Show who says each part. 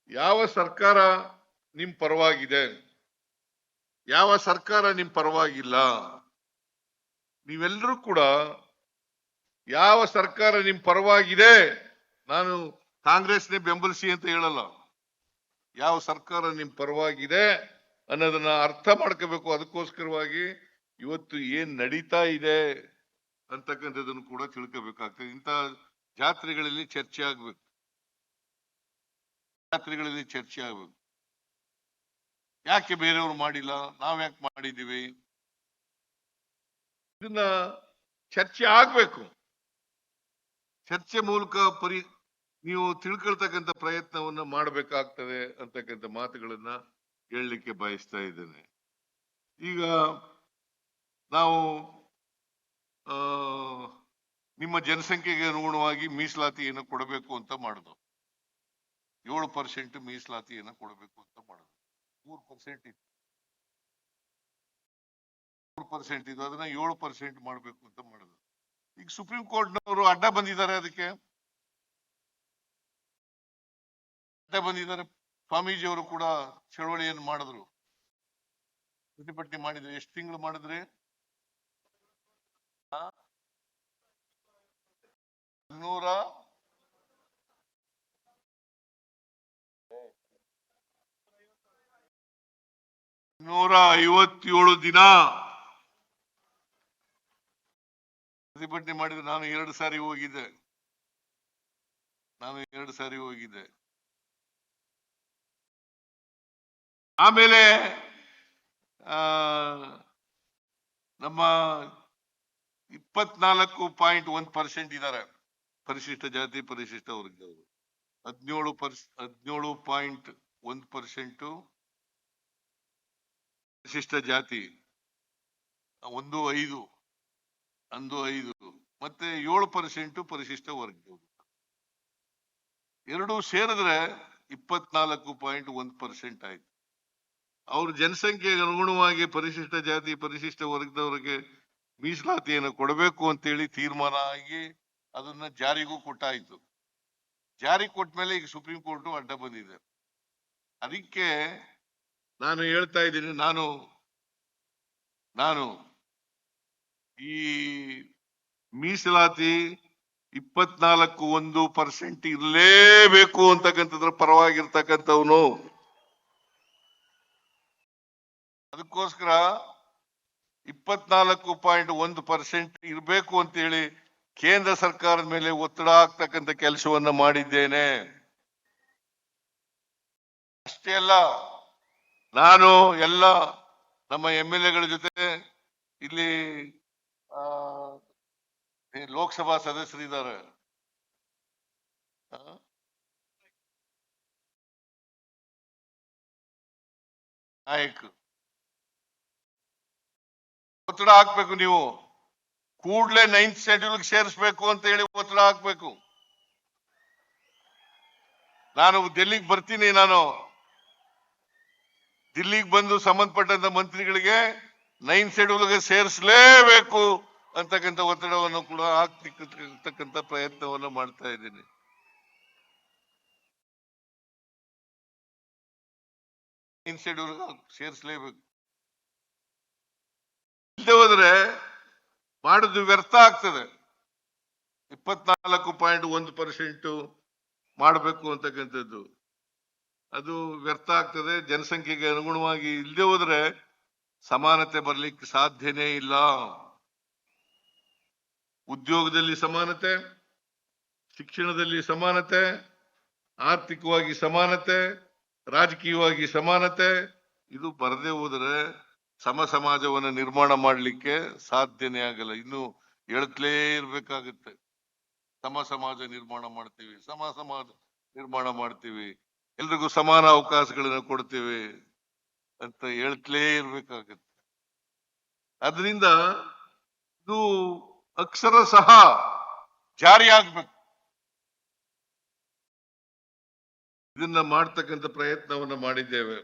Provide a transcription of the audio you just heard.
Speaker 1: ಯಾವ ಸರ್ಕಾರ ನಿಮ್ ಪರವಾಗಿದೆ, ಯಾವ ಸರ್ಕಾರ ನಿಮ್ ಪರವಾಗಿಲ್ಲ. ನೀವೆಲ್ಲರೂ ಕೂಡ ಯಾವ ಸರ್ಕಾರ ನಿಮ್ ಪರವಾಗಿದೆ, ನಾನು ಕಾಂಗ್ರೆಸ್ನೇ ಬೆಂಬಲಿಸಿ ಅಂತ ಹೇಳಲ್ಲ, ಯಾವ ಸರ್ಕಾರ ನಿಮ್ ಪರವಾಗಿದೆ ಅನ್ನೋದನ್ನ ಅರ್ಥ ಮಾಡ್ಕೋಬೇಕು. ಅದಕ್ಕೋಸ್ಕರವಾಗಿ ಇವತ್ತು ಏನ್ ನಡೀತಾ ಇದೆ ಅಂತಕ್ಕಂಥದ್ದನ್ನು ಕೂಡ ತಿಳ್ಕೋಬೇಕಾಗ್ತದೆ. ಇಂಥ ಜಾತ್ರೆಗಳಲ್ಲಿ ಚರ್ಚೆ ಆಗ್ಬೇಕು, ಜಾತ್ರೆಗಳಲ್ಲಿ ಚರ್ಚೆ ಆಗ್ಬೇಕು. ಯಾಕೆ ಬೇರೆಯವರು ಮಾಡಿಲ್ಲ, ನಾವ್ ಯಾಕೆ ಮಾಡಿದೀವಿ, ಇದನ್ನ ಚರ್ಚೆ ಆಗ್ಬೇಕು. ಚರ್ಚೆ ಮೂಲಕ ನೀವು ತಿಳ್ಕೊಳ್ತಕ್ಕಂಥ ಪ್ರಯತ್ನವನ್ನ ಮಾಡಬೇಕಾಗ್ತದೆ ಅಂತಕ್ಕಂಥ ಮಾತುಗಳನ್ನ ಹೇಳಲಿಕ್ಕೆ ಬಯಸ್ತಾ ಇದ್ದೇನೆ. ಈಗ ನಾವು ನಿಮ್ಮ ಜನಸಂಖ್ಯೆಗೆ ಅನುಗುಣವಾಗಿ ಮೀಸಲಾತಿಯನ್ನು ಕೊಡಬೇಕು ಅಂತ ಮಾಡುದು. 7% ಮೀಸಲಾತಿಯನ್ನು ಕೊಡಬೇಕು ಅಂತ ಮಾಡುದು. 3% ಇತ್ತು, 3% ಇದು, ಅದನ್ನ 7% ಮಾಡಬೇಕು ಅಂತ ಮಾಡುದು. ಈಗ ಸುಪ್ರೀಂ ಕೋರ್ಟ್ನವರು ಅಡ್ಡ ಬಂದಿದ್ದಾರೆ, ಅದಕ್ಕೆ ಅಡ್ಡ ಬಂದಿದ್ದಾರೆ. ಸ್ವಾಮೀಜಿಯವರು ಕೂಡ ಚಳವಳಿಯನ್ನು ಮಾಡಿದ್ರು, ಪ್ರತಿಭಟನೆ ಮಾಡಿದ್ರು. ಎಷ್ಟು ತಿಂಗಳು ಮಾಡಿದ್ರಿ? 157 ದಿನ ಪ್ರತಿಭಟನೆ ಮಾಡಿದ್ರೆ. ನಾನು 2 ಸಾರಿ ಹೋಗಿದ್ದೆ. ಆಮೇಲೆ ನಮ್ಮ 24.1% ಇದ್ದಾರೆ ಪರಿಶಿಷ್ಟ ಜಾತಿ ಪರಿಶಿಷ್ಟ ವರ್ಗದವರು. 17.1% ಪರಿಶಿಷ್ಟ ಜಾತಿ, 1.5 ಮತ್ತೆ 7% ಪರಿಶಿಷ್ಟ ವರ್ಗದವರು. ಎರಡೂ ಸೇರಿದ್ರೆ 24.1% ಆಯ್ತು. ಅವ್ರ ಜನಸಂಖ್ಯೆಗೆ ಅನುಗುಣವಾಗಿ ಪರಿಶಿಷ್ಟ ಜಾತಿ ಪರಿಶಿಷ್ಟ ವರ್ಗದವರಿಗೆ ಮೀಸಲಾತಿಯನ್ನು ಕೊಡಬೇಕು ಅಂತೇಳಿ ತೀರ್ಮಾನ ಆಗಿ ಅದನ್ನ ಜಾರಿಗೂ ಕೊಟ್ಟಾಯ್ತು. ಜಾರಿ ಕೊಟ್ಟ ಮೇಲೆ ಈಗ ಸುಪ್ರೀಂ ಕೋರ್ಟ್ ಅಡ್ಡ ಬಂದಿದೆ. ಅದಕ್ಕೆ ನಾನು ಹೇಳ್ತಾ ಇದ್ದೀನಿ, ನಾನು ಈ ಮೀಸಲಾತಿ 24.1% ಇರಲೇಬೇಕು ಅಂತಕ್ಕಂಥದ್ರ ಪರವಾಗಿರ್ತಕ್ಕಂಥವನು. ಅದಕ್ಕೋಸ್ಕರ 24.1% ಇರಬೇಕು ಅಂತೇಳಿ ಕೇಂದ್ರ ಸರ್ಕಾರದ ಮೇಲೆ ಒತ್ತಡ ಹಾಕ್ತಕ್ಕಂಥ ಕೆಲಸವನ್ನ ಮಾಡಿದ್ದೇನೆ. ಅಷ್ಟೇ ಅಲ್ಲ, ನಾನು ಎಲ್ಲ ನಮ್ಮ MLA ಗಳ ಜೊತೆ ಇಲ್ಲಿ ಲೋಕಸಭಾ ಸದಸ್ಯರಿದ್ದಾರೆ, ನಾಯಕರು, ಒತ್ತಡ ಹಾಕ್ಬೇಕು. ನೀವು ಕೂಡಲೇ 9th ಶೆಡ್ಯೂಲ್ ಸೇರಿಸಬೇಕು ಅಂತ ಹೇಳಿ ಒತ್ತಡ ಹಾಕ್ಬೇಕು. ನಾನು ಡೆಲ್ಲಿಗೆ ಬರ್ತೀನಿ, ನಾನು ದಿಲ್ಲಿಗೆ ಬಂದು ಸಂಬಂಧಪಟ್ಟಂತ ಮಂತ್ರಿಗಳಿಗೆ 9th ಶೆಡ್ಯೂಲ್ಗೆ ಸೇರಿಸಲೇಬೇಕು ಅಂತಕ್ಕಂಥ ಒತ್ತಡವನ್ನು ಕೂಡ ಹಾಕ್ತಕ್ಕಂಥ ಪ್ರಯತ್ನವನ್ನು ಮಾಡ್ತಾ ಇದ್ದೀನಿ. ಶೆಡ್ಯೂಲ್ ಸೇರಿಸಲೇಬೇಕು. ಇಲ್ಲದೆ ಹೋದ್ರೆ ಮಾಡುದು ವ್ಯರ್ಥ ಆಗ್ತದೆ. 24.1% ಮಾಡಬೇಕು ಅಂತಕ್ಕಂಥದ್ದು ಅದು ವ್ಯರ್ಥ ಆಗ್ತದೆ. ಜನಸಂಖ್ಯೆಗೆ ಅನುಗುಣವಾಗಿ ಇಲ್ಲದೆ ಹೋದ್ರೆ ಸಮಾನತೆ ಬರ್ಲಿಕ್ಕೆ ಸಾಧ್ಯನೇ ಇಲ್ಲ. ಉದ್ಯೋಗದಲ್ಲಿ ಸಮಾನತೆ, ಶಿಕ್ಷಣದಲ್ಲಿ ಸಮಾನತೆ, ಆರ್ಥಿಕವಾಗಿ ಸಮಾನತೆ, ರಾಜಕೀಯವಾಗಿ ಸಮಾನತೆ, ಇದು ಬರದೇ ಹೋದರೆ ಸಮ ಸಮಾಜವನ್ನು ನಿರ್ಮಾಣ ಮಾಡಲಿಕ್ಕೆ ಸಾಧ್ಯನೇ ಆಗಲ್ಲ. ಇನ್ನು ಹೇಳ್ತಲೇ ಇರ್ಬೇಕಾಗುತ್ತೆ. ಸಮ ಸಮಾಜ ನಿರ್ಮಾಣ ಮಾಡ್ತೀವಿ, ಸಮ ಸಮಾಜ ನಿರ್ಮಾಣ ಮಾಡ್ತೀವಿ, ಎಲ್ರಿಗೂ ಸಮಾನ ಅವಕಾಶಗಳನ್ನು ಕೊಡ್ತೀವಿ ಅಂತ ಹೇಳ್ತಲೇ ಇರ್ಬೇಕಾಗತ್ತೆ. ಅದರಿಂದ ಇದು ಅಕ್ಷರ ಸಹ ಜಾರಿ ಆಗ್ಬೇಕು. ಇದನ್ನ ಮಾಡ್ತಕ್ಕಂಥ ಪ್ರಯತ್ನವನ್ನ ಮಾಡಿದ್ದೇವೆ.